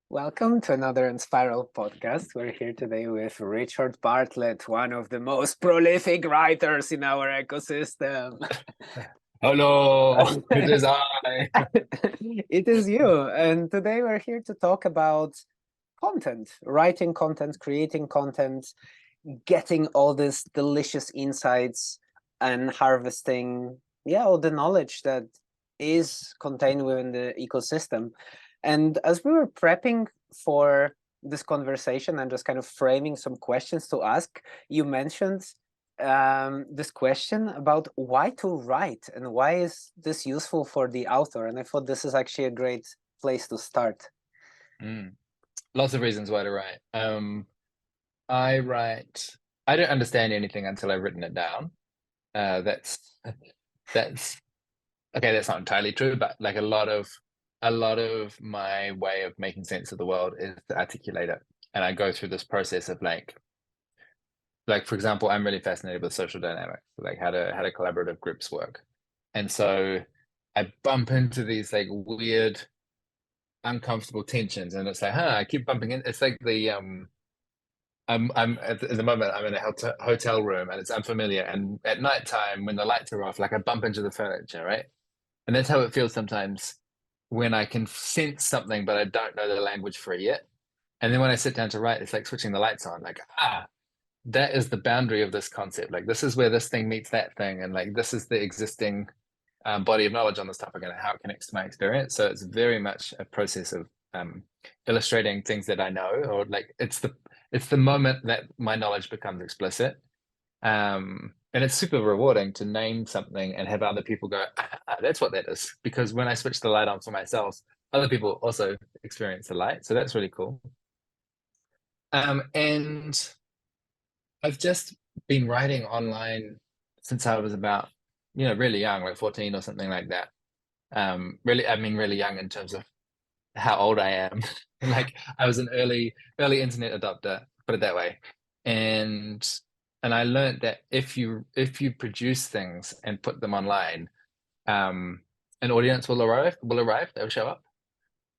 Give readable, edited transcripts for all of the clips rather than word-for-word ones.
Welcome to another Enspiral podcast. We're here today with Richard Bartlett, one of the most prolific writers in our ecosystem. Hello, it is I. It is you. And today we're here to talk about content, writing content, creating content, getting all these delicious insights and harvesting, all the knowledge that is contained within the ecosystem. And as we were prepping for this conversation and just kind of framing some questions to ask, you mentioned this question about why to write and why is this useful for the author. And I thought this is actually a great place to start. Lots of reasons why to write. I write. I don't understand anything until I've written it down. That's okay. That's not entirely true, but like a lot of my way of making sense of the world is to articulate it, and I go through this process of like for example, I'm really fascinated with social dynamics, like how do collaborative groups work, and so I bump into these like weird uncomfortable tensions, and it's like, I keep bumping in. It's like I'm at the moment I'm in a hotel room and it's unfamiliar, and at nighttime when the lights are off, like I bump into the furniture, right? And that's how it feels sometimes when I can sense something but I don't know the language for it yet. And then when I sit down to write, it's like switching the lights on, like that is the boundary of this concept. Like this is where this thing meets that thing, and like this is the existing body of knowledge on this topic and how it connects to my experience. So it's very much a process of illustrating things that I know, or like it's the moment that my knowledge becomes explicit. And it's super rewarding to name something and have other people go, that's what that is. Because when I switch the light on for myself, other people also experience the light. So that's really cool. And I've just been writing online since I was about, really young, like 14 or something like that. Really, I mean, really young in terms of how old I am. Like I was an early internet adopter, put it that way. And and I learned that if you produce things and put them online, um, an audience will arrive, they'll show up.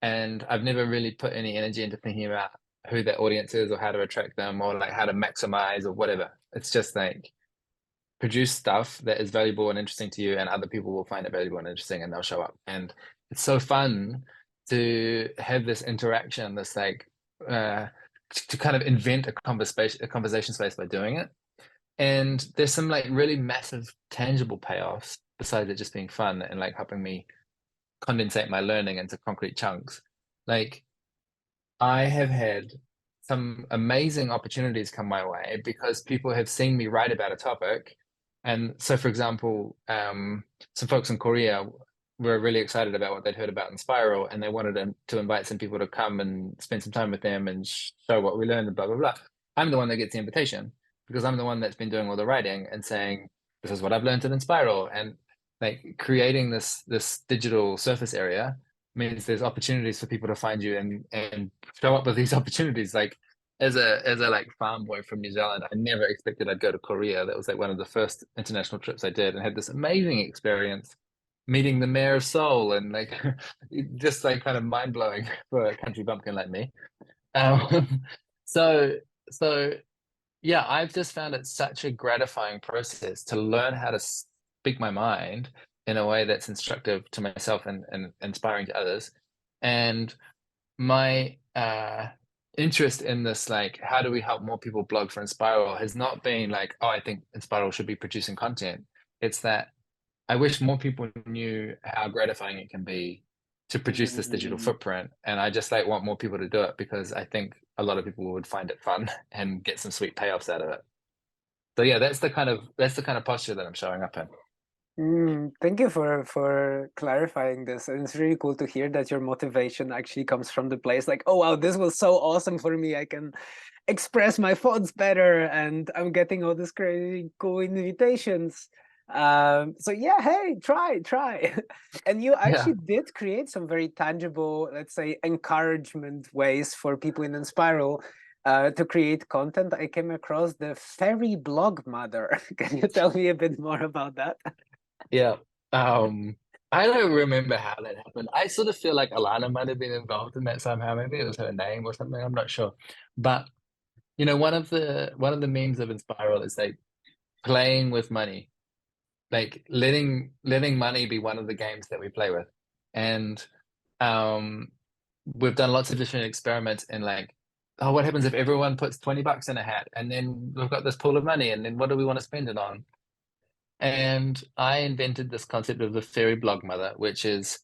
And I've never really put any energy into thinking about who that audience is or how to attract them or like how to maximize or whatever. It's just like produce stuff that is valuable and interesting to you, and other people will find it valuable and interesting, and they'll show up. And it's so fun to have this interaction, this like to kind of invent a conversation space by doing it. And there's some like really massive tangible payoffs besides it just being fun and like helping me condensate my learning into concrete chunks. Like I have had some amazing opportunities come my way because people have seen me write about a topic. And so, for example, some folks in Korea were really excited about what they'd heard about Enspiral, and they wanted to invite some people to come and spend some time with them and show what we learned and blah, blah, blah. I'm the one that gets the invitation because I'm the one that's been doing all the writing and saying, this is what I've learned in Enspiral. And like creating this digital surface area means there's opportunities for people to find you and show up with these opportunities. Like as a like farm boy from New Zealand, I never expected I'd go to Korea. That was like one of the first international trips I did, and had this amazing experience meeting the mayor of Seoul, and like just like kind of mind blowing for a country bumpkin like me. Um, so so yeah, I've just found it such a gratifying process to learn how to speak my mind in a way that's instructive to myself and inspiring to others. And my interest in this, like, how do we help more people blog for Enspiral, has not been like, oh, I think Enspiral should be producing content. It's that I wish more people knew how gratifying it can be to produce this digital Mm. footprint. And I just like want more people to do it because I think a lot of people would find it fun and get some sweet payoffs out of it. So yeah, that's the kind of posture that I'm showing up in. Thank you for clarifying this. And it's really cool to hear that your motivation actually comes from the place like, oh wow, this was so awesome for me. I can express my thoughts better, and I'm getting all these crazy cool invitations. So yeah, hey, try. And you Yeah. actually did create some very tangible, let's say, encouragement ways for people in Enspiral to create content. I came across the fairy blog mother. Can you tell me a bit more about that? Yeah. Um, I don't remember how that happened. I sort of feel like Alana might have been involved in that somehow. Maybe it was her name or something. I'm not sure. But one of the memes of Enspiral is like playing with money, like letting money be one of the games that we play with. And um we've done lots of different experiments in like, oh, what happens if everyone puts $20 in a hat and then we've got this pool of money and then what do we want to spend it on? And I invented this concept of the fairy blog mother, which is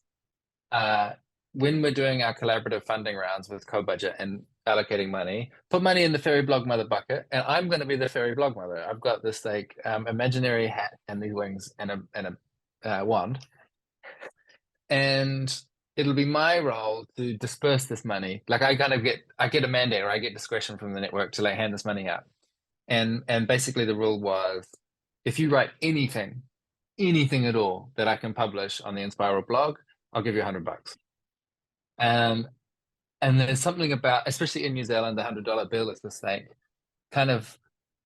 uh, when we're doing our collaborative funding rounds with co-budget and allocating money, put money in the fairy blog mother bucket, and I'm going to be the fairy blog mother. I've got this like imaginary hat and these wings and a wand, and it'll be my role to disperse this money. Like I get a mandate or I get discretion from the network to like hand this money out. And basically the rule was if you write anything at all that I can publish on the Enspiral blog, I'll give you $100. Um, and there's something about, especially in New Zealand, the $100 bill is this like kind of,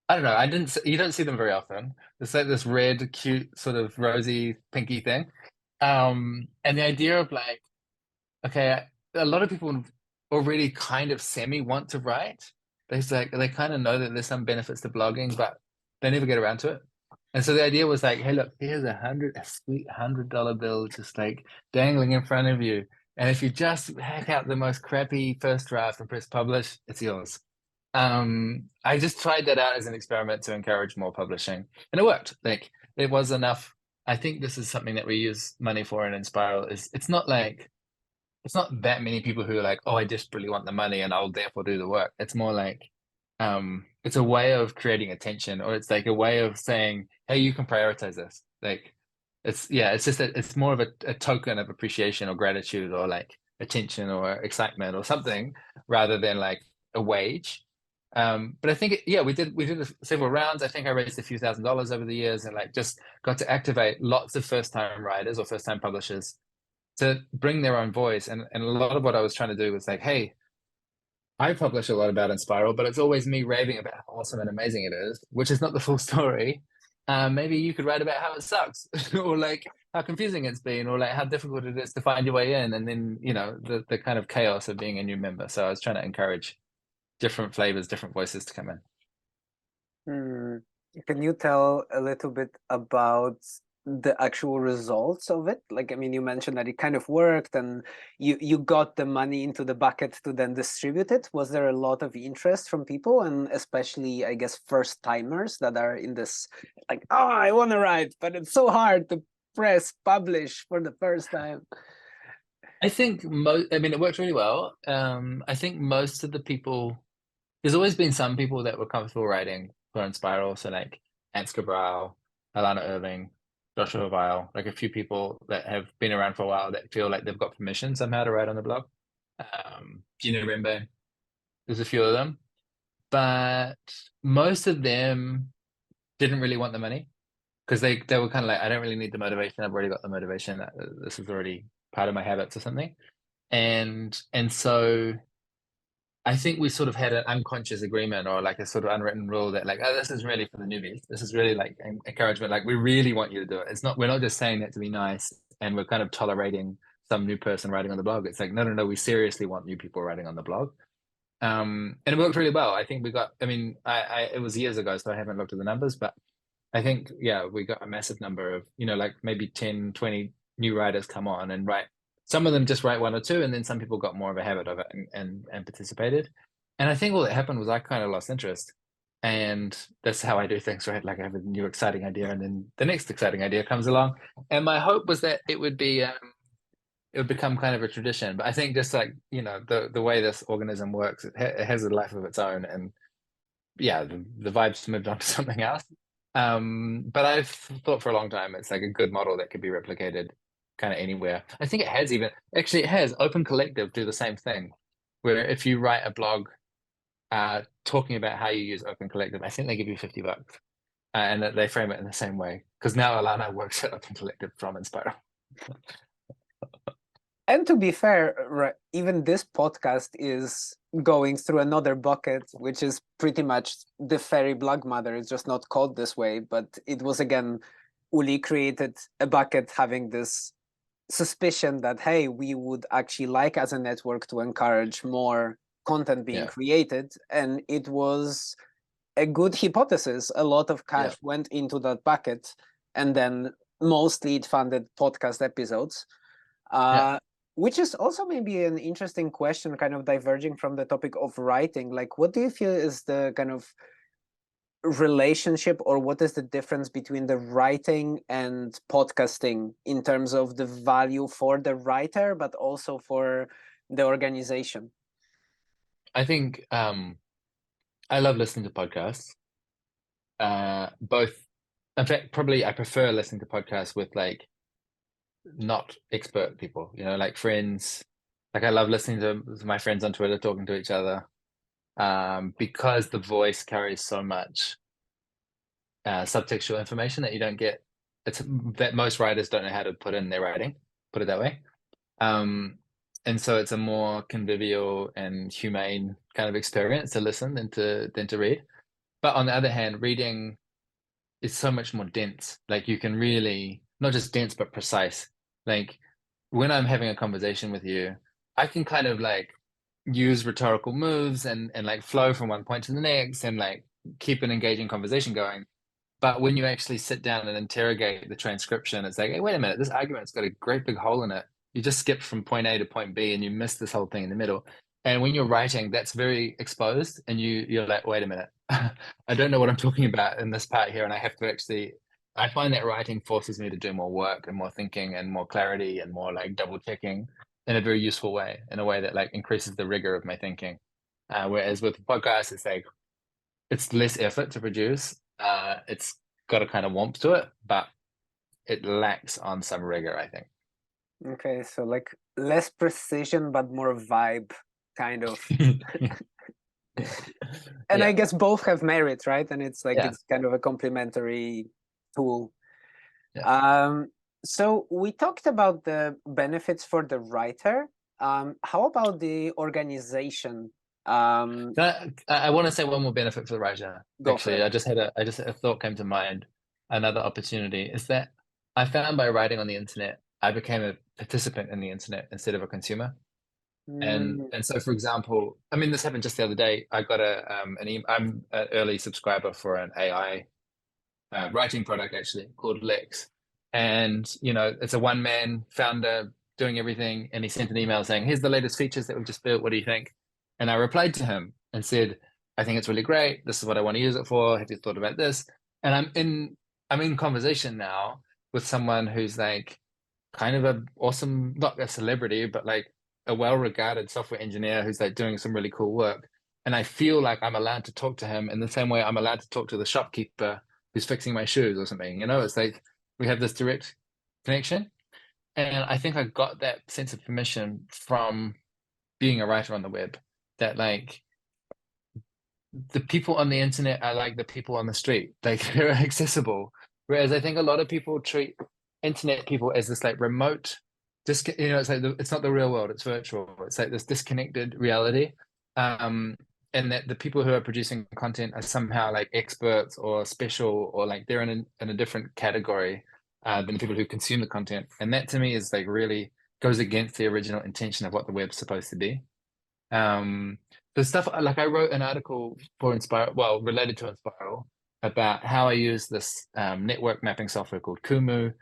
I don't know, you don't see them very often. It's like this red, cute, sort of rosy, pinky thing. And the idea of like, okay, a lot of people already kind of semi want to write. They kind of know that there's some benefits to blogging, but they never get around to it. And so the idea was like, hey, look, here's a sweet $100 bill just like dangling in front of you. And if you just hack out the most crappy first draft and press publish, it's yours. I just tried that out as an experiment to encourage more publishing, and it worked. Like it was enough. I think this is something that we use money for in Enspiral. Is it's not that many people who are like, oh, I desperately want the money and I'll therefore do the work. It's more like it's a way of creating attention, or it's like a way of saying, hey, you can prioritize this. Like it's just it's more of a token of appreciation or gratitude or like attention or excitement or something rather than like a wage. But I think yeah, we did several rounds. I think I raised a few $1,000s over the years and like just got to activate lots of first time writers or first time publishers to bring their own voice. And a lot of what I was trying to do was like, hey, I publish a lot about Enspiral, but it's always me raving about how awesome and amazing it is, which is not the full story. Maybe you could write about how it sucks, or like how confusing it's been, or like how difficult it is to find your way in, and then the kind of chaos of being a new member. So I was trying to encourage different flavors, different voices to come in. Hmm. Can you tell a little bit about the actual results of it? Like, I mean, you mentioned that it kind of worked and you got the money into the bucket to then distribute it. Was there a lot of interest from people, and especially, I guess, first timers that are in this, like, oh, I want to write, but it's so hard to press publish for the first time? I mean, it worked really well. I think most of the people, there's always been some people that were comfortable writing for Enspiral. So like Ansgar Brow, Alana Irving, Joshua Vile, like a few people that have been around for a while that feel like they've got permission somehow to write on the blog. Gina Rembe, there's a few of them. But most of them didn't really want the money because they were kind of like, I don't really need the motivation. I've already got the motivation. This is already part of my habits or something. And so I think we sort of had an unconscious agreement or like a sort of unwritten rule that like, oh, this is really for the newbies. This is really like encouragement. Like we really want you to do it. We're not just saying that to be nice and we're kind of tolerating some new person writing on the blog. It's like, no, no, no, we seriously want new people writing on the blog. And it worked really well. I think we got, I mean, it was years ago, so I haven't looked at the numbers, but I think, yeah, we got a massive number of, like maybe 10, 20 new writers come on and write. Some of them just write one or two, and then some people got more of a habit of it and participated. And I think all that happened was I kind of lost interest. And that's how I do things, right? Like I have a new exciting idea, and then the next exciting idea comes along. And my hope was that it would become kind of a tradition. But I think just like, the way this organism works, it has a life of its own. And yeah, the vibes moved on to something else. But I've thought for a long time it's like a good model that could be replicated kind of anywhere. I think it has Open Collective do the same thing, where if you write a blog talking about how you use Open Collective, I think they give you $50. And that they frame it in the same way. Because now Alana works at Open Collective from Enspiral. And to be fair, right, even this podcast is going through another bucket, which is pretty much the fairy blog mother. It's just not called this way, but it was, again, Uli created a bucket having this suspicion that, hey, we would actually like as a network to encourage more content being Yeah. created. And it was a good hypothesis. A lot of Yeah. cash went into that bucket, and then mostly it funded podcast episodes. Yeah. Which is also maybe an interesting question, kind of diverging from the topic of writing. Like, what do you feel is the kind of relationship, or what is the difference between the writing and podcasting in terms of the value for the writer, but also for the organization? I think I love listening to podcasts. Both, in fact, probably I prefer listening to podcasts with like not expert people, you know, like friends. Like I love listening to my friends on Twitter talking to each other, because the voice carries so much subtextual information that you don't get. It's that most writers don't know how to put in their writing, put it that way. Um, and so it's a more convivial and humane kind of experience to listen than to read. But on the other hand, reading is so much more dense. Like you can really, not just dense but precise. Like when I'm having a conversation with you, I can kind of like use rhetorical moves and like flow from one point to the next and like keep an engaging conversation going. But when you actually sit down and interrogate the transcription, it's like, hey, wait a minute, this argument's got a great big hole in it. You just skipped from point A to point B and you missed this whole thing in the middle. And when you're writing, that's very exposed, and you're like, wait a minute, I don't know what I'm talking about in this part here, and I have to actually. I find that writing forces me to do more work and more thinking and more clarity and more like double checking in a very useful way, in a way that like increases the rigor of my thinking. Whereas with podcasts, it's like it's less effort to produce. It's got a kind of warmth to it, but it lacks on some rigor, I think. Okay, so like less precision but more vibe, kind of. And I Yeah, guess both have merit, right? And it's like yeah, it's kind of a complementary tool. yeah. Um, so we talked about the benefits for the writer. How about the organization? I want to say one more benefit for the writer. Go for Actually, it. I just had a thought came to mind. Another opportunity is that I found by writing on the internet, I became a participant in the internet instead of a consumer. Mm, And so, for example, I mean, this happened just the other day. I got I'm an early subscriber for an AI writing product actually called Lex, and you know, it's a one man founder doing everything. And he sent an email saying, "Here's the latest features that we've just built. What do you think?" And I replied to him and said, "I think it's really great. This is what I want to use it for. Have you thought about this?" And I'm in conversation now with someone who's like kind of a awesome, not a celebrity, but like a well-regarded software engineer who's like doing some really cool work. And I feel like I'm allowed to talk to him in the same way I'm allowed to talk to the shopkeeper who's fixing my shoes or something. You know, it's like we have this direct connection. And I think I got that sense of permission from being a writer on the web, that like the people on the internet are like the people on the street, like they're accessible. Whereas I think a lot of people treat internet people as this like remote, you know, it's like it's not the real world, it's virtual. It's like this disconnected reality. Um, and that the people who are producing content are somehow like experts or special, or like they're in a different category than the people who consume the content. And that to me is like really goes against the original intention of what the web's supposed to be. Um, the stuff like I wrote an article for Enspiral, well, related to Enspiral, about how I use this network mapping software called Kumu,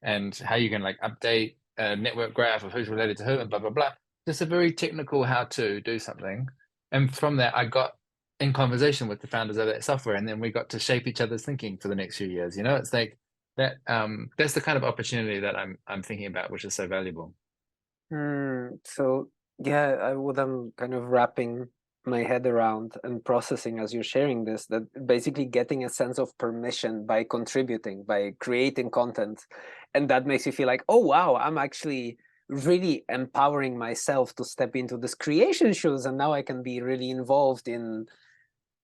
and how you can like update a network graph of who's related to who and blah blah blah. Just a very technical how to do something. And from that, I got in conversation with the founders of that software, and then we got to shape each other's thinking for the next few years. You know, it's like that. That's the kind of opportunity that I'm thinking about, which is so valuable. so yeah, what I'm kind of wrapping my head around and processing as you're sharing this, that basically getting a sense of permission by contributing, by creating content, and that makes you feel like, oh wow, I'm actually really empowering myself to step into this creation shoes, and now I can be really involved in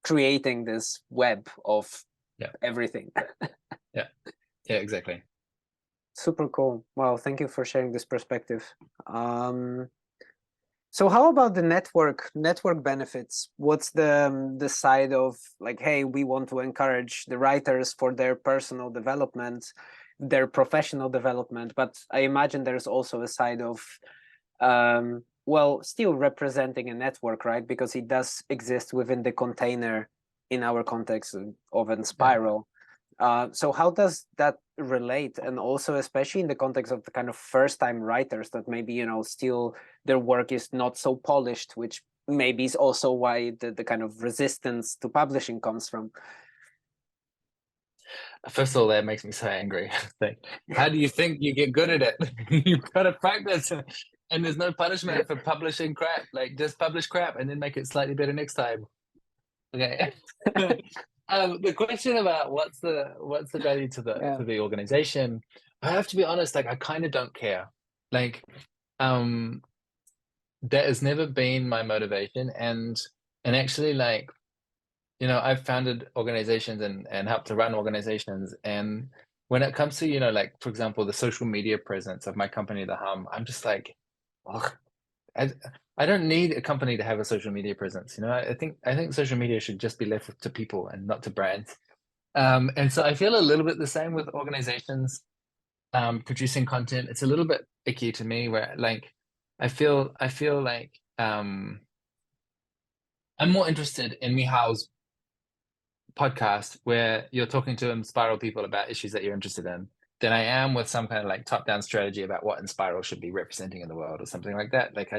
creating this web of Yeah, everything. yeah, yeah, exactly. Super cool. Wow, thank you for sharing this perspective. So how about the network benefits? What's the side of like, hey, we want to encourage the writers for their personal development. their professional development, but I imagine there's also a side of well, still representing a network, right? Because it does exist within the container in our context of Enspiral. So how does that relate? And also, especially in the context of the kind of first-time writers that maybe, you know, still their work is not so polished, which maybe is also why the kind of resistance to publishing comes from. First of all, that makes me so angry. Like, how do you think you get good at it? You've got to practice, and there's no punishment for publishing crap. Like, just publish crap and then make it slightly better next time. Okay. The question about what's the value to the organization, I have to be honest, like I kind of don't care. Like, that has never been my motivation, and actually, like, you know, I've founded organizations and helped to run organizations, and when it comes to, you know, like for example, the social media presence of my company, The Hum, I'm just like, ugh, I don't need a company to have a social media presence. You know, I think social media should just be left to people and not to brands. And so I feel a little bit the same with organizations producing content. It's a little bit icky to me where like I feel like I'm more interested in Michał's podcast where you're talking to Enspiral people about issues that you're interested in than I am with some kind of like top-down strategy about what Enspiral should be representing in the world or something like that. Like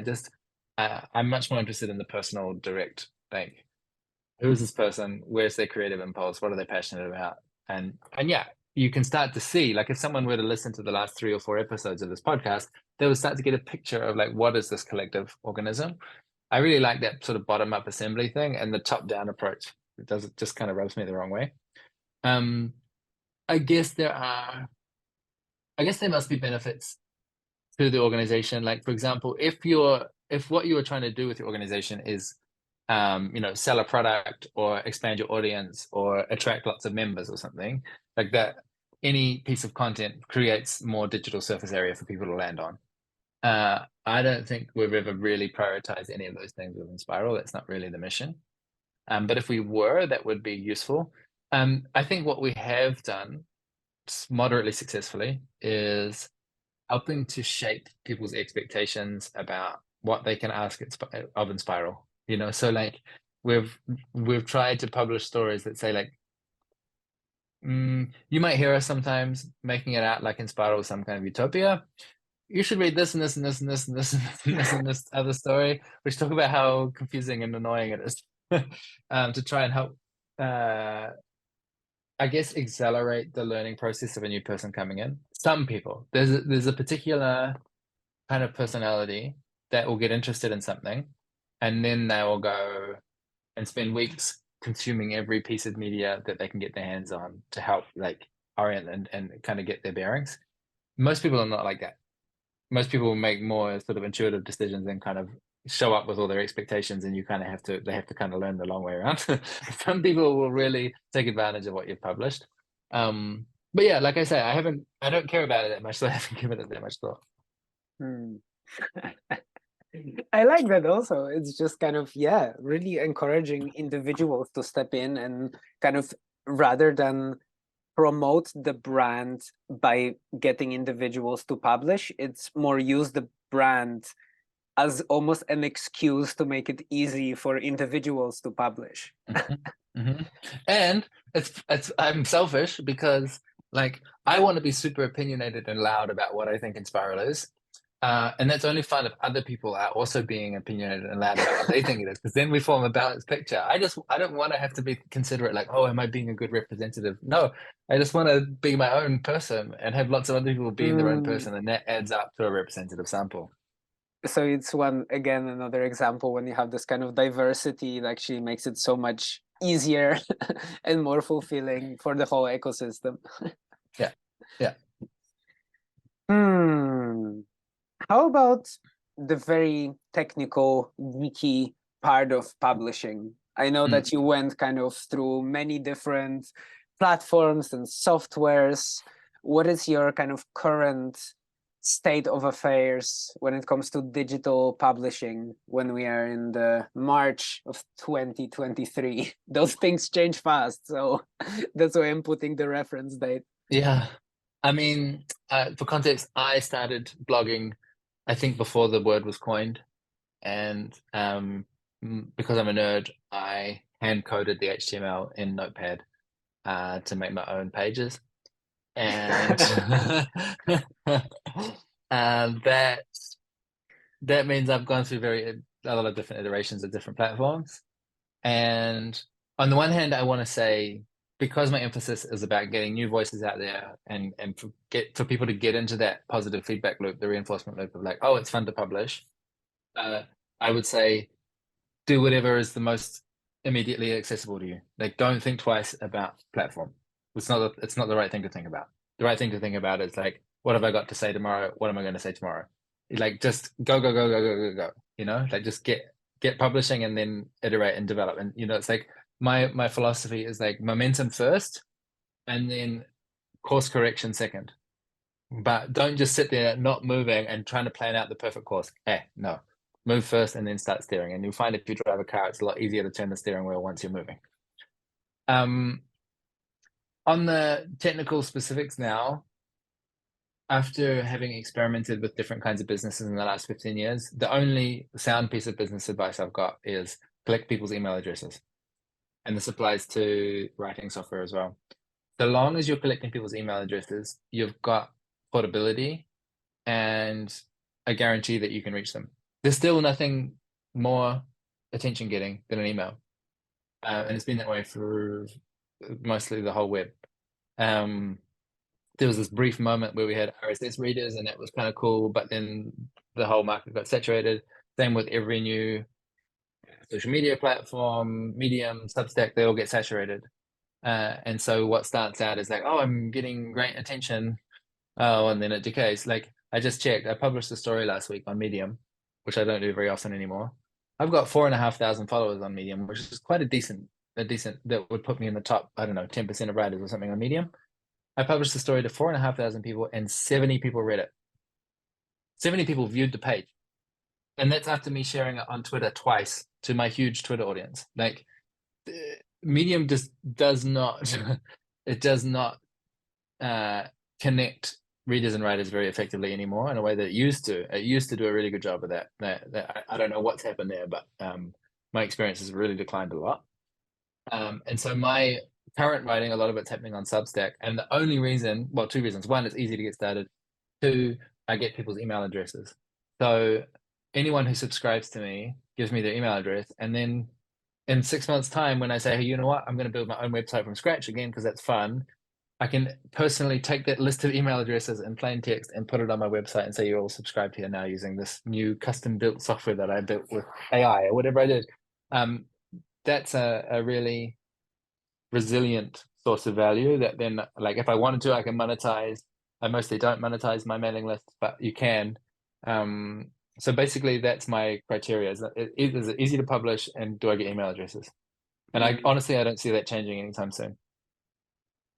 I'm much more interested in the personal, direct, like who is this person? Where's their creative impulse? What are they passionate about? And yeah, you can start to see, like if someone were to listen to the last 3 or 4 episodes of this podcast, they would start to get a picture of like, what is this collective organism? I really like that sort of bottom-up assembly thing, and the top-down approach. It just kind of rubs me the wrong way. I guess there must be benefits to the organization. Like, for example, if what you are trying to do with your organization is you know, sell a product or expand your audience or attract lots of members or something like that, any piece of content creates more digital surface area for people to land on. I don't think we've ever really prioritized any of those things with Enspiral. That's not really the mission. But if we were, that would be useful. I think what we have done moderately successfully is helping to shape people's expectations about what they can ask of Enspiral. You know, so like we've tried to publish stories that say like, you might hear us sometimes making it out like Enspiral is some kind of utopia. You should read this and this and this and this and this and this and this and this other story, which talk about how confusing and annoying it is, to try and help, I guess, accelerate the learning process of a new person coming in. Some people, there's a particular kind of personality that will get interested in something, and then they will go and spend weeks consuming every piece of media that they can get their hands on to help like orient and kind of get their bearings. Most people are not like that. Most people make more sort of intuitive decisions and kind of show up with all their expectations, and they have to kind of learn the long way around. Some people will really take advantage of what you've published. But yeah, like I say, I don't care about it that much, so I haven't given it that much thought. I like that also. It's just kind of, yeah, really encouraging individuals to step in and kind of, rather than promote the brand by getting individuals to publish, it's more use the brand as almost an excuse to make it easy for individuals to publish. And I'm selfish because like I want to be super opinionated and loud about what I think Enspiral is. And that's only fun if other people are also being opinionated and loud about what they think it is, because then we form a balanced picture. I don't want to have to be considerate, like, oh, am I being a good representative? No, I just want to be my own person and have lots of other people being their own person, and that adds up to a representative sample. So it's another example when you have this kind of diversity, it actually makes it so much easier and more fulfilling for the whole ecosystem. Yeah. How about the very technical, geeky part of publishing? I know that you went kind of through many different platforms and softwares. What is your kind of current state of affairs when it comes to digital publishing when we are in the March of 2023? Those things change fast, so that's why I'm putting the reference date. Yeah. I mean, for context, I started blogging, I think before the word was coined, and because I'm a nerd, I hand coded the HTML in Notepad to make my own pages, and that means I've gone through a lot of different iterations of different platforms. And on the one hand, I want to say, because my emphasis is about getting new voices out there and for people to get into that positive feedback loop, the reinforcement loop of like, oh, it's fun to publish. I would say do whatever is the most immediately accessible to you. Like, don't think twice about platform. It's not the right thing to think about. The right thing to think about is like, what have I got to say tomorrow? What am I going to say tomorrow? Like, just go, go, go, go, go, go, go. You know, like just get publishing and then iterate and develop. And you know, it's like my philosophy is like momentum first and then course correction second. But don't just sit there not moving and trying to plan out the perfect course. No. Move first and then start steering. And you'll find if you drive a car, it's a lot easier to turn the steering wheel once you're moving. On the technical specifics now, after having experimented with different kinds of businesses in the last 15 years, the only sound piece of business advice I've got is collect people's email addresses. And this applies to writing software as well. So long as you're collecting people's email addresses, you've got portability and a guarantee that you can reach them. There's still nothing more attention getting than an email. And it's been that way for mostly the whole web. There was this brief moment where we had RSS readers and that was kind of cool, but then the whole market got saturated. Same with every new social media platform, Medium, Substack, they all get saturated. And so what starts out is like, oh, I'm getting great attention. Oh, and then it decays. Like I just checked, I published a story last week on Medium, which I don't do very often anymore. I've got 4,500 followers on Medium, which is quite a decent that would put me in the top, I don't know, 10% of writers or something on Medium. I published the story to 4,500 people and 70 people read it. 70 people viewed the page. And that's after me sharing it on Twitter twice to my huge Twitter audience. Like Medium just does not it does not connect readers and writers very effectively anymore in a way that it used to. It used to do a really good job of that. I don't know what's happened there, but my experience has really declined a lot. And so my current writing, a lot of it's happening on Substack. And the only reason, well, two reasons. One, it's easy to get started. Two, I get people's email addresses. So anyone who subscribes to me gives me their email address. And then in 6 months' time, when I say, hey, you know what, I'm going to build my own website from scratch again, because that's fun, I can personally take that list of email addresses in plain text and put it on my website and say, you're all subscribed here now using this new custom built software that I built with AI or whatever I did. That's a really resilient source of value that then, like, if I wanted to, I can monetize. I mostly don't monetize my mailing list, but you can. So basically, that's my criteria. Is it easy to publish, and do I get email addresses? And I honestly, I don't see that changing anytime soon.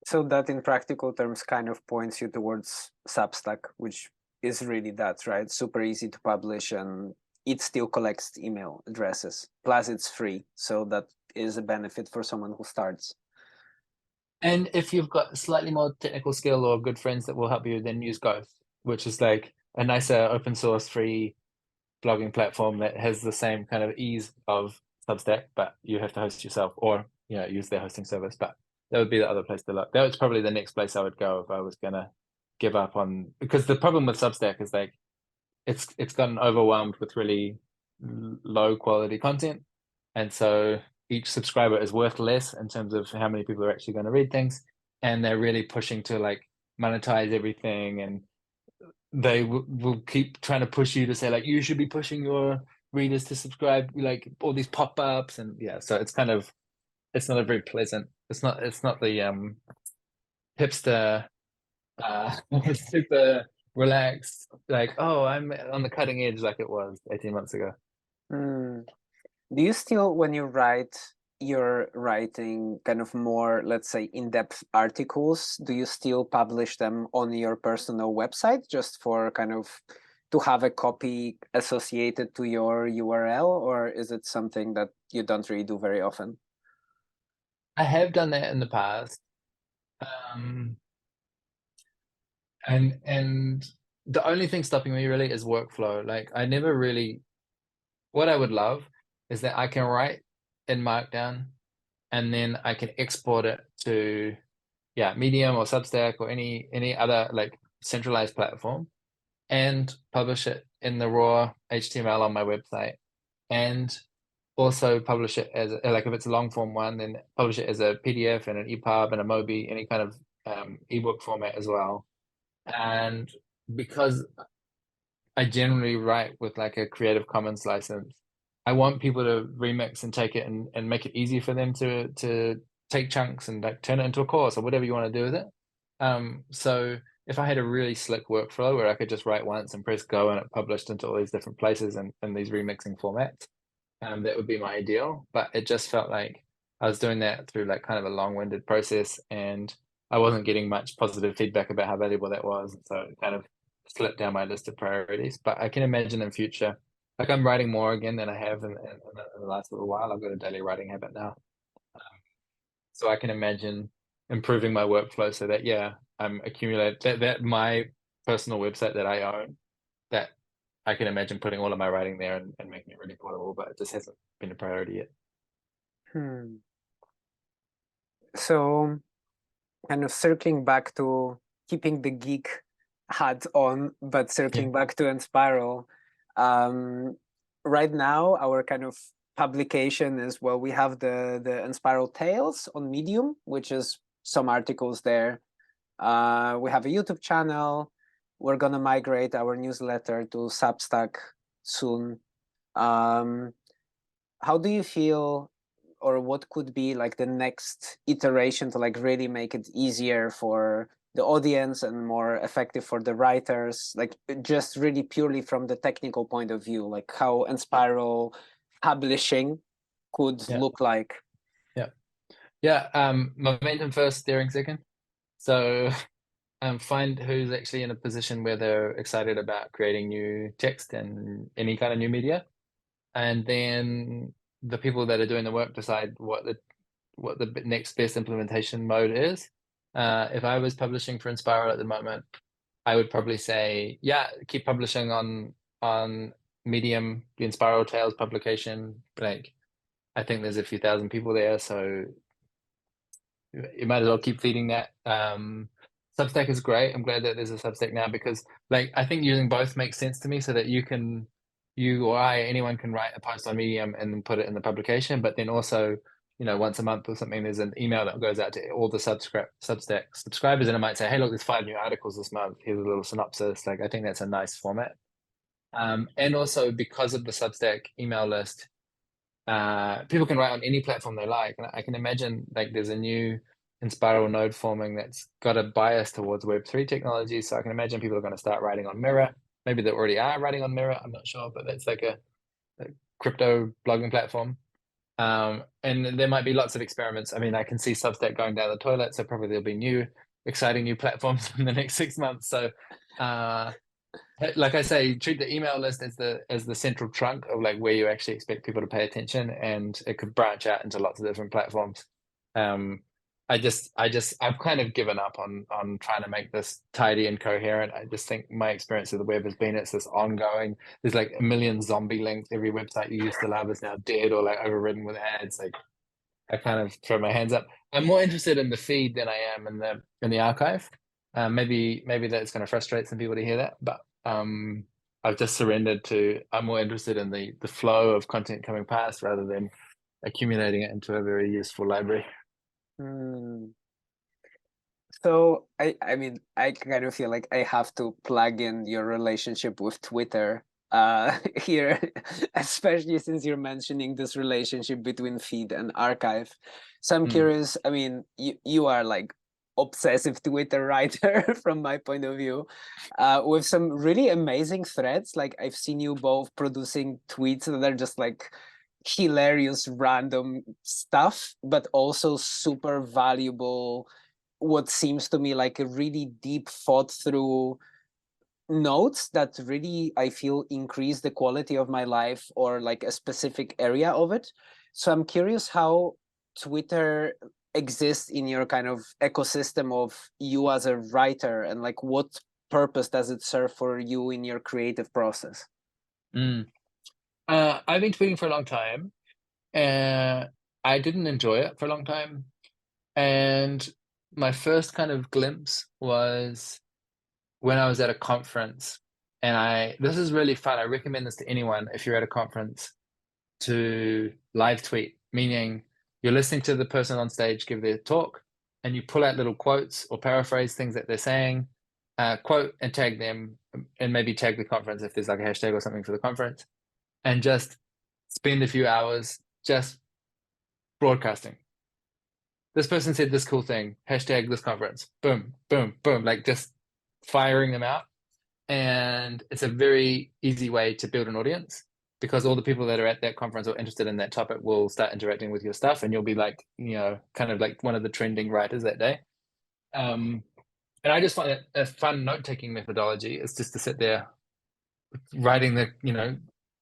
So that in practical terms kind of points you towards Substack, which is really that, right? Super easy to publish and it still collects email addresses. Plus it's free. So that is a benefit for someone who starts. And if you've got slightly more technical skill or good friends that will help you, then use Ghost, which is like a nicer open source free blogging platform that has the same kind of ease of Substack, but you have to host yourself or use their hosting service. But that would be the other place to look. That was probably the next place I would go if I was gonna give up on, because the problem with Substack is like it's gotten overwhelmed with really low quality content, and so each subscriber is worth less in terms of how many people are actually going to read things, and they're really pushing to like monetize everything, and they will keep trying to push you to say like you should be pushing your readers to subscribe, like all these pop-ups, and so it's not a very pleasant, it's not the hipster super relaxed, like, oh, I'm on the cutting edge like it was 18 months ago. Do you still, when you write, you're writing kind of more, let's say, in-depth articles, do you still publish them on your personal website just for kind of to have a copy associated to your URL, or is it something that you don't really do very often? I have done that in the past. And the only thing stopping me really is workflow. Like I never really, what I would love is that I can write in Markdown and then I can export it to, yeah, Medium or Substack or any other like centralized platform and publish it in the raw HTML on my website, and also publish it as like if it's a long form one, then publish it as a PDF and an EPUB and a Mobi, any kind of ebook format as well. And because I generally write with like a Creative Commons license, I want people to remix and take it and make it easy for them to take chunks and like turn it into a course or whatever you want to do with it. So if I had a really slick workflow where I could just write once and press go and it published into all these different places and these remixing formats, that would be my ideal. But it just felt like I was doing that through like kind of a long-winded process, and I wasn't getting much positive feedback about how valuable that was. So it kind of slipped down my list of priorities. But I can imagine in future, like I'm writing more again than I have in the last little while. I've got a daily writing habit now. So I can imagine improving my workflow so that, yeah, I'm accumulating that my personal website that I own, that I can imagine putting all of my writing there and making it really portable, but it just hasn't been a priority yet. So kind of circling back to keeping the geek hat on, but circling back to Enspiral. Right now, our kind of publication is, well, we have the Enspiral Tales on Medium, which is some articles there. We have a YouTube channel. We're gonna migrate our newsletter to Substack soon. How do you feel, or what could be like the next iteration to like really make it easier for the audience and more effective for the writers, like just really purely from the technical point of view, like how Enspiral publishing could look like? Momentum first, steering second. So find who's actually in a position where they're excited about creating new text and any kind of new media, and then the people that are doing the work decide what the next best implementation mode is. If I was publishing for Enspiral at the moment, I would probably say, yeah, keep publishing on Medium, the Enspiral Tales publication. Like, I think there's a few thousand people there, so you might as well keep feeding that. Substack is great. I'm glad that there's a Substack now because, like, I think using both makes sense to me, so that you or anyone can write a post on Medium and then put it in the publication. But then also, once a month or something, there's an email that goes out to all the Substack subscribers, and it might say, "Hey, look, there's 5 new articles this month. Here's a little synopsis." Like, I think that's a nice format. And also because of the Substack email list, people can write on any platform they like. And I can imagine like there's a new Enspiral node forming that's got a bias towards Web3 technology. So I can imagine people are going to start writing on Mirror. Maybe they already are writing on Mirror. I'm not sure, but that's like a crypto blogging platform. And there might be lots of experiments. I mean, I can see Substack going down the toilet, so probably there'll be exciting new platforms in the next 6 months. So like I say, treat the email list as the central trunk of like where you actually expect people to pay attention, and it could branch out into lots of different platforms. I've kind of given up on trying to make this tidy and coherent. I just think my experience of the web has been it's this ongoing. There's like a million zombie links. Every website you used to love is now dead or like overridden with ads. Like I kind of throw my hands up. I'm more interested in the feed than I am in the archive. Maybe that's going to frustrate some people to hear that, but I've just surrendered to. I'm more interested in the flow of content coming past rather than accumulating it into a very useful library. So I mean, I kind of feel like I have to plug in your relationship with Twitter here, especially since you're mentioning this relationship between feed and archive. So I'm curious, I mean, you are like obsessive Twitter writer from my point of view, with some really amazing threads. Like I've seen you both producing tweets that are just like hilarious random stuff, but also super valuable, what seems to me like a really deep thought through notes that really I feel increase the quality of my life or like a specific area of it. So I'm curious how Twitter exists in your kind of ecosystem of you as a writer, and like what purpose does it serve for you in your creative process? I've been tweeting for a long time. I didn't enjoy it for a long time. And my first kind of glimpse was when I was at a conference. And this is really fun. I recommend this to anyone if you're at a conference to live tweet, meaning you're listening to the person on stage give their talk and you pull out little quotes or paraphrase things that they're saying, quote and tag them, and maybe tag the conference if there's like a hashtag or something for the conference, and just spend a few hours just broadcasting. This person said this cool thing, hashtag this conference, boom, boom, boom, like just firing them out. And it's a very easy way to build an audience because all the people that are at that conference or interested in that topic will start interacting with your stuff, and you'll be like, kind of like one of the trending writers that day. And I just find it a fun note-taking methodology. It's just to sit there writing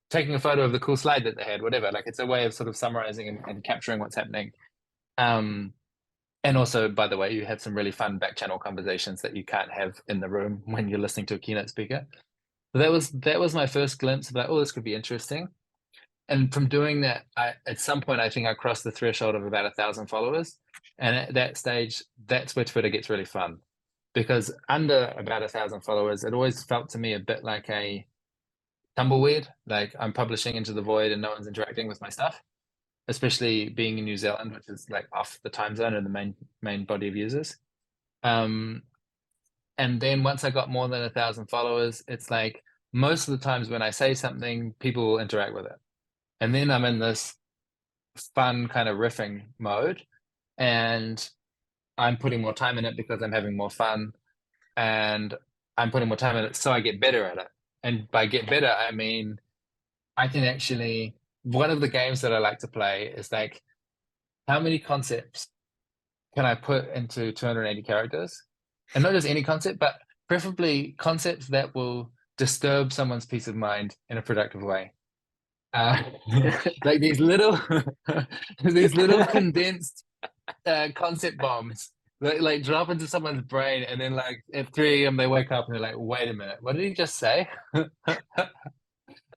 taking a photo of the cool slide that they had, whatever. Like it's a way of sort of summarizing and capturing what's happening. And also, by the way, you have some really fun back channel conversations that you can't have in the room when you're listening to a keynote speaker. So that was my first glimpse of like, oh, this could be interesting. And from doing that, at some point, I think I crossed the threshold of about 1,000 followers. And at that stage, that's where Twitter gets really fun. Because under about 1,000 followers, it always felt to me a bit like a tumbleweed. Like I'm publishing into the void and no one's interacting with my stuff, especially being in New Zealand, which is like off the time zone and the main body of users. And then once I got more than 1,000 followers, it's like most of the times when I say something, people will interact with it. And then I'm in this fun kind of riffing mode, and I'm putting more time in it because I'm having more fun, and I'm putting more time in it so I get better at it. And by get better, I mean I can actually, one of the games that I like to play is like, how many concepts can I put into 280 characters? And not just any concept, but preferably concepts that will disturb someone's peace of mind in a productive way. Like these little condensed concept bombs that like drop into someone's brain, and then like at 3 a.m. they wake up and they're like, wait a minute, what did he just say?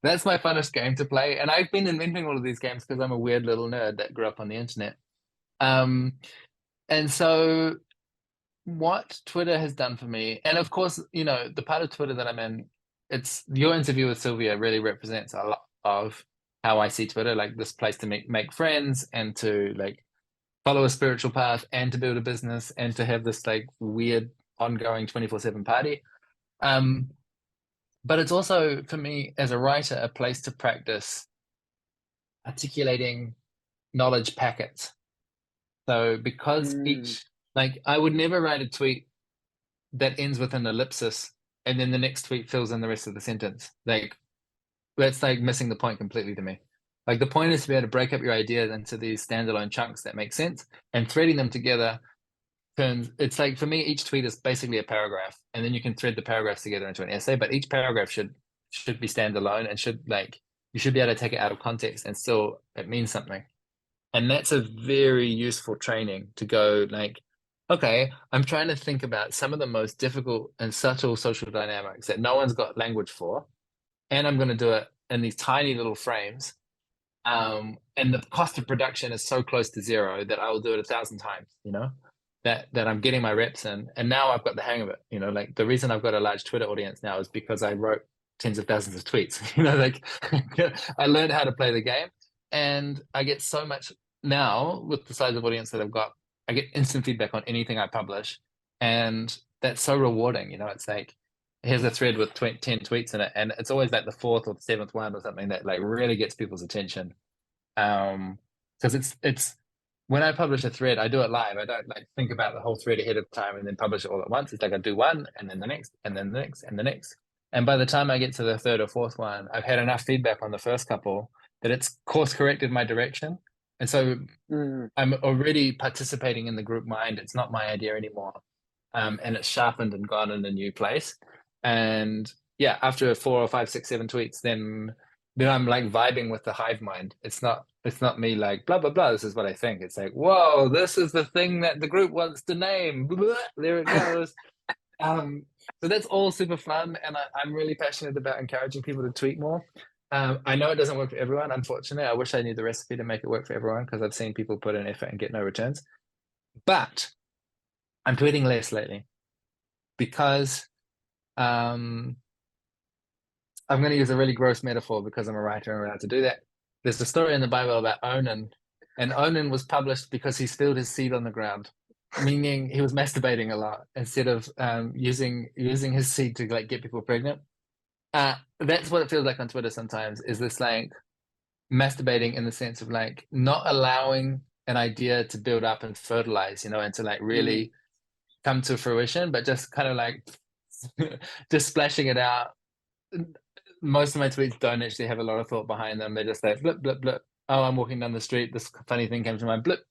That's my funnest game to play. And I've been inventing all of these games because I'm a weird little nerd that grew up on the internet. And so what Twitter has done for me, and of course, the part of Twitter that I'm in, it's your interview with Sylvia really represents a lot of how I see Twitter, like this place to make friends and to like follow a spiritual path and to build a business and to have this like weird ongoing 24/7 party. But it's also, for me as a writer, a place to practice articulating knowledge packets. So because like I would never write a tweet that ends with an ellipsis and then the next tweet fills in the rest of the sentence. Like that's like missing the point completely to me. Like the point is to be able to break up your ideas into these standalone chunks that make sense, and threading them together it's like, for me, each tweet is basically a paragraph, and then you can thread the paragraphs together into an essay, but each paragraph should be standalone and you should be able to take it out of context and still it means something. And that's a very useful training to go like, okay, I'm trying to think about some of the most difficult and subtle social dynamics that no one's got language for, and I'm going to do it in these tiny little frames. And the cost of production is so close to zero that I will do it 1,000 times, that I'm getting my reps in. And now I've got the hang of it. Like the reason I've got a large Twitter audience now is because I wrote tens of thousands of tweets. Like I learned how to play the game, and I get so much now with the size of audience that I've got. I get instant feedback on anything I publish, and that's so rewarding. It's like, here's a thread with 10 tweets in it, and it's always like the 4th or the 7th one or something that like really gets people's attention. Because it's when I publish a thread, I do it live. I don't like think about the whole thread ahead of time and then publish it all at once. It's like I do one and then the next and then the next and the next. And by the time I get to the 3rd or 4th one, I've had enough feedback on the first couple that it's course corrected my direction. And so I'm already participating in the group mind. It's not my idea anymore. And it's sharpened and gone in a new place. And yeah, after 4 or 5, 6, 7 tweets, then I'm like vibing with the hive mind. It's not me like blah blah blah. This is what I think. It's like, whoa, this is the thing that the group wants to name. Blah, there it goes. So that's all super fun, and I'm really passionate about encouraging people to tweet more. I know it doesn't work for everyone, unfortunately. I wish I knew the recipe to make it work for everyone because I've seen people put in effort and get no returns. But I'm tweeting less lately because um, I'm going to use a really gross metaphor because I'm a writer and I'm allowed to do that. There's a story in the Bible about Onan, and Onan was published because he spilled his seed on the ground, meaning he was masturbating a lot instead of using his seed to like get people pregnant. That's what it feels like on Twitter sometimes, is this like masturbating in the sense of like not allowing an idea to build up and fertilize, and to like Mm, really come to fruition, but just kind of like just splashing it out. Most of my tweets don't actually have a lot of thought behind them. They're just like blip, blip, blip. Oh, I'm walking down the street. This funny thing came to mind. Blip.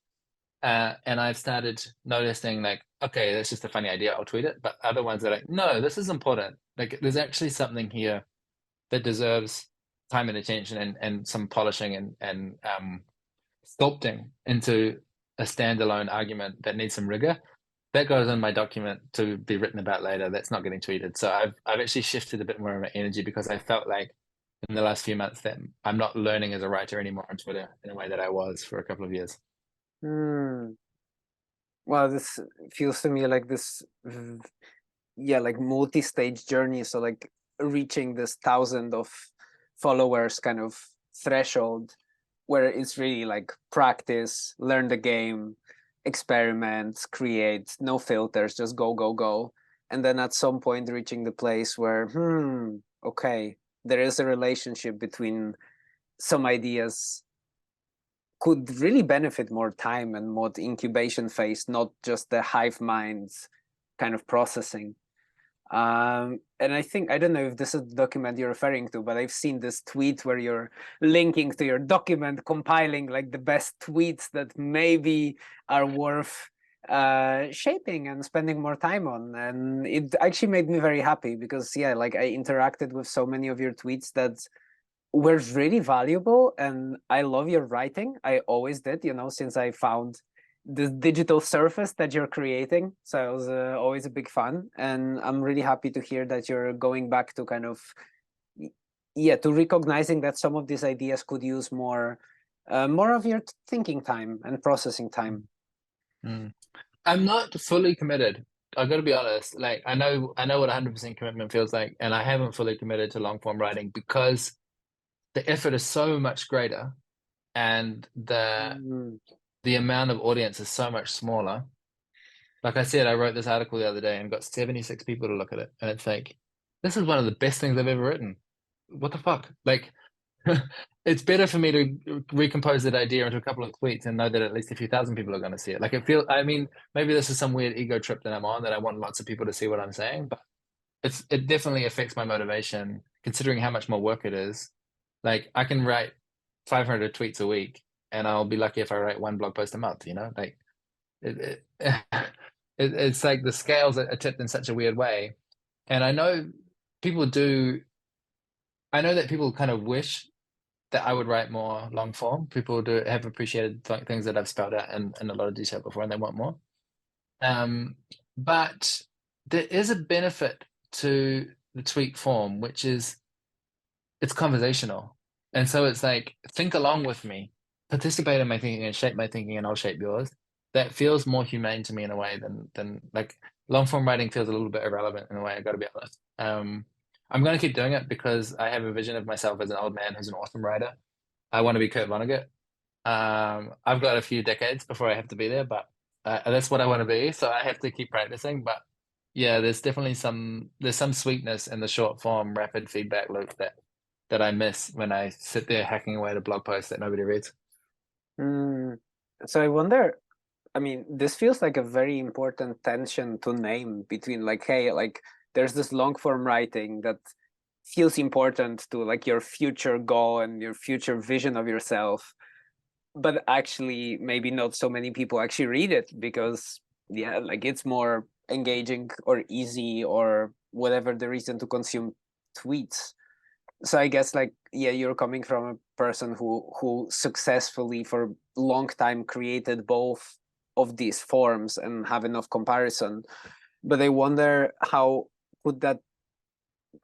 And I've started noticing like, okay, that's just a funny idea. I'll tweet it. But other ones are like, no, this is important. Like, there's actually something here that deserves time and attention and some polishing and sculpting into a standalone argument that needs some rigor. That goes in my document to be written about later. That's not getting tweeted. So I've actually shifted a bit more of my energy because I felt like in the last few months that I'm not learning as a writer anymore on Twitter in a way that I was for a couple of years. mm. Well, this feels to me like yeah, like multi-stage journey. So like reaching this 1,000 of followers kind of threshold, where it's really like practice, learn the game, experiment, create, no filters, just go, go, go. And then at some point reaching the place where, okay, there is a relationship between some ideas could really benefit more time and more incubation phase, not just the hive mind kind of processing. And I think, I don't know if this is the document you're referring to, but I've seen this tweet where you're linking to your document, compiling like the best tweets that maybe are worth shaping and spending more time on. And it actually made me very happy because, yeah, like I interacted with so many of your tweets that were really valuable. And I love your writing. I always did, since I found the digital surface that you're creating. So I was always a big fan, and I'm really happy to hear that you're going back to kind of, yeah, to recognizing that some of these ideas could use more of your thinking time and processing time. Mm. I'm not fully committed. I got to be honest. Like I know what 100% commitment feels like, and I haven't fully committed to long form writing because the effort is so much greater, and Mm, the amount of audience is so much smaller. Like I said, I wrote this article the other day and got 76 people to look at it. And it's like, this is one of the best things I've ever written. What the fuck? Like, it's better for me to recompose that idea into a couple of tweets and know that at least a few thousand people are going to see it. Like, I mean, maybe this is some weird ego trip that I'm on, that I want lots of people to see what I'm saying, but it definitely affects my motivation considering how much more work it is. Like, I can write 500 tweets a week and I'll be lucky if I write one blog post a month. Like, it it's like the scales are tipped in such a weird way. And people do, I know that people kind of wish that I would write more long form. People do have appreciated things that I've spelled out in a lot of detail before and they want more. Um, but there is a benefit to the tweet form, which is it's conversational. And so it's like, think along with me, participate in my thinking and shape my thinking, and I'll shape yours. That feels more humane to me in a way than like long form writing feels a little bit irrelevant in a way. I got to be honest. I'm going to keep doing it because I have a vision of myself as an old man who's an awesome writer. I want to be Kurt Vonnegut. I've got a few decades before I have to be there, but that's what I want to be. So I have to keep practicing. But yeah, there's some sweetness in the short form, rapid feedback loop that I miss when I sit there hacking away at a blog post that nobody reads. mm. So I wonder, I mean, this feels like a very important tension to name between like, hey, like there's this long form writing that feels important to like your future goal and your future vision of yourself, but actually maybe not so many people actually read it because, yeah, like it's more engaging or easy or whatever the reason to consume tweets. So I guess like, yeah, you're coming from a person who successfully for long time created both of these forms and have enough comparison. but I wonder how could that,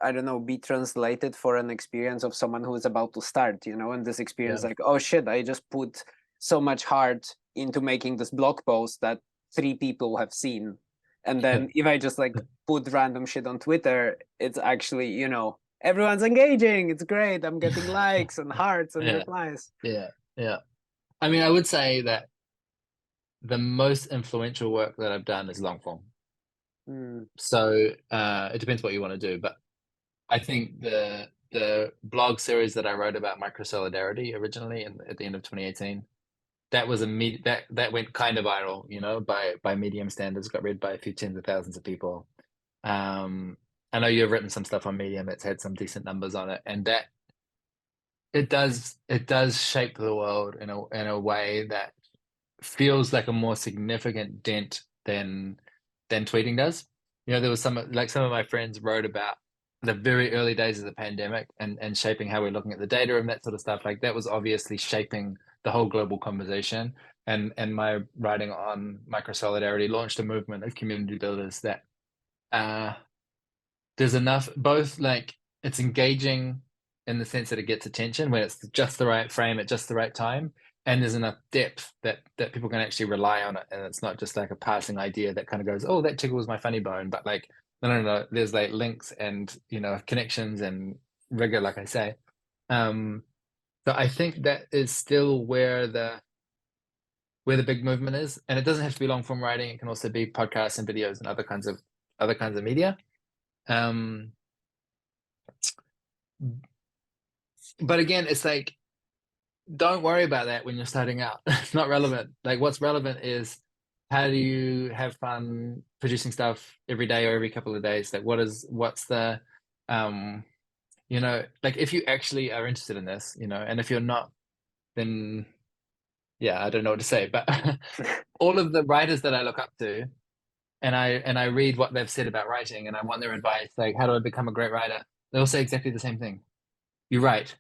I don't know, be translated for an experience of someone who is about to start, and this experience Yeah. like, oh shit, I just put so much heart into making this blog post that 3 people have seen. And then if I just like put random shit on Twitter, it's actually, everyone's engaging. It's great. I'm getting likes and hearts and Yeah. replies. Yeah. Yeah. I mean, I would say that the most influential work that I've done is long form. Mm, So it depends what you want to do, but I think the blog series that I wrote about micro solidarity originally at the end of 2018, that was that went kind of viral, by Medium standards, got read by a few tens of thousands of people. I know you've written some stuff on Medium that's had some decent numbers on it, and that it does shape the world in a way that feels like a more significant dent than tweeting does. There was some of my friends wrote about the very early days of the pandemic and shaping how we're looking at the data and that sort of stuff. Like that was obviously shaping the whole global conversation. And my writing on micro solidarity launched a movement of community builders that there's enough, both like it's engaging in the sense that it gets attention when it's just the right frame at just the right time, and there's enough depth that people can actually rely on it, and it's not just like a passing idea that kind of goes, oh, that tickles my funny bone, but like no, there's like links and connections and rigor, like I say. So I think that is still where the big movement is, and it doesn't have to be long form writing. It can also be podcasts and videos and other kinds of media. um but again, it's like, don't worry about that when you're starting out. It's not relevant. Like what's relevant is, how do you have fun producing stuff every day or every couple of days? Like what's the um like if you actually are interested in this, and if you're not, then yeah, I don't know what to say. But all of the writers that I look up to, and I read what they've said about writing, and I want their advice, like how do I become a great writer? They all say exactly the same thing. You write.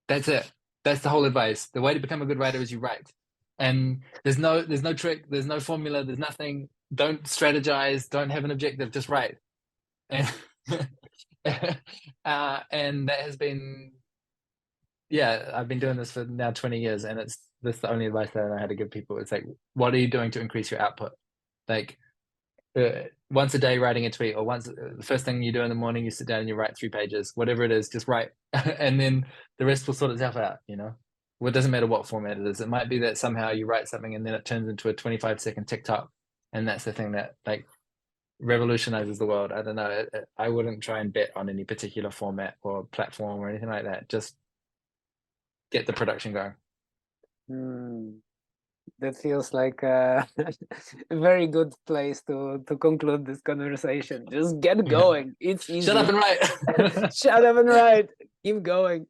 That's it. That's the whole advice. The way to become a good writer is you write. And there's no trick, there's no formula, there's nothing. Don't strategize, don't have an objective, just write. And and that has been, yeah, I've been doing this for now 20 years, and that's the only advice that I know how to give people. It's like, what are you doing to increase your output? Like once a day writing a tweet, or once the first thing you do in the morning, you sit down and you write 3 pages, whatever it is, just write. And then the rest will sort itself out. Well, it doesn't matter what format it is. It might be that somehow you write something and then it turns into a 25-second TikTok, and that's the thing that like revolutionizes the world. I don't know. I wouldn't try and bet on any particular format or platform or anything like that. Just get the production going. that feels like a very good place to conclude this conversation. Just get going. It's easy. Shut up and write. Shut up and write. Keep going.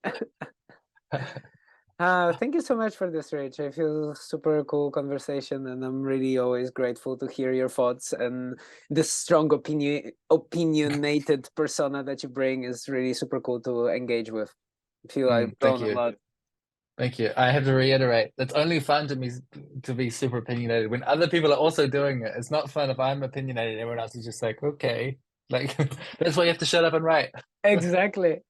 Thank you so much for this, Rich. I feel super cool conversation, and I'm really always grateful to hear your thoughts, and this strong opinionated persona that you bring is really super cool to engage with. I feel I've Thank grown a you. lot. Thank you. I have to reiterate, it's only fun to be super opinionated when other people are also doing it. It's not fun if I'm opinionated and everyone else is just like, okay. Like that's why you have to shut up and write. Exactly.